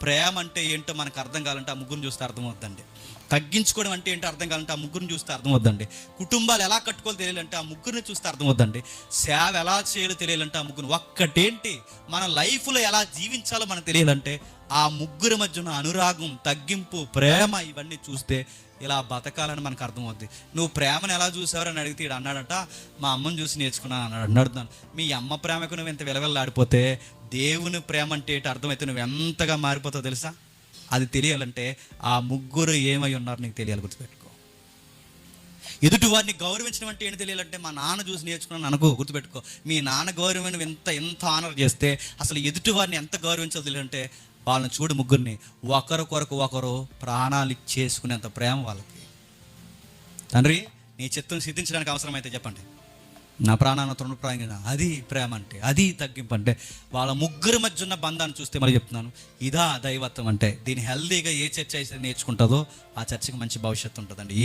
ప్రేమ అంటే ఏంటో మనకు అర్థం కావాలంటే ఆ ముగ్గురిని చూస్తే అర్థమవుతుందండి. తగ్గించుకోవడం అంటే ఏంటో అర్థం కావాలంటే ఆ ముగ్గురిని చూస్తే అర్థమవుతుందండి. కుటుంబాలు ఎలా కట్టుకోవాలో తెలియాలంటే ఆ ముగ్గురిని చూస్తే అర్థమవుతుందండి. సేవ ఎలా చేయాలో తెలియాలంటే ఆ ముగ్గురు, ఒక్కటేంటి మన లైఫ్లో ఎలా జీవించాలో మనకు తెలియాలంటే ఆ ముగ్గురి మధ్య ఉన్న అనురాగం, తగ్గింపు, ప్రేమ ఇవన్నీ చూస్తే ఇలా బతకాలని మనకు అర్థమవుద్ది. నువ్వు ప్రేమను ఎలా చూసావని అడిగితే ఈడు అన్నాడట, మా అమ్మని చూసి నేర్చుకున్నాను అన్నాడు. అడుగుతాను, మీ అమ్మ ప్రేమకు నువ్వు ఎంత విలవిల్లాడిపోతే దేవుని ప్రేమ అంటే ఏంటి అర్థమైతే నువ్వు ఎంతగా మారిపోతావు తెలుసా? అది తెలియాలంటే ఆ ముగ్గురు ఏమై ఉన్నారు నీకు తెలియాలి, గుర్తుపెట్టుకో. ఎదుటి వారిని గౌరవించడం అంటే ఏంటి తెలియాలంటే మా నాన్న చూసి నేర్చుకున్నాను అనుకో, గుర్తుపెట్టుకో. మీ నాన్న గౌరవం ఎంత ఆనర్ చేస్తే అసలు ఎదుటి వారిని ఎంత గౌరవించాలో తెలియాలంటే వాళ్ళని చూడు, ముగ్గురిని ఒకరి కొరకు ఒకరు ప్రాణాలు ఇచ్చేసుకునేంత ప్రేమ వాళ్ళకి. తండ్రి నీ చిత్తం సిద్ధించడానికి అవసరమైతే చెప్పండి, నా ప్రాణాన్ని తృణప్రాయంగా, అది ప్రేమ అంటే, అది తగ్గింపు అంటే. వాళ్ళ ముగ్గురి మధ్య ఉన్న బంధాన్ని చూస్తే మరి చెప్తున్నాను, ఇదా దైవత్వం అంటే. దీన్ని హెల్దీగా ఏ చర్చ అయితే నేర్చుకుంటుందో ఆ చర్చకి మంచి భవిష్యత్తు ఉంటుందండి.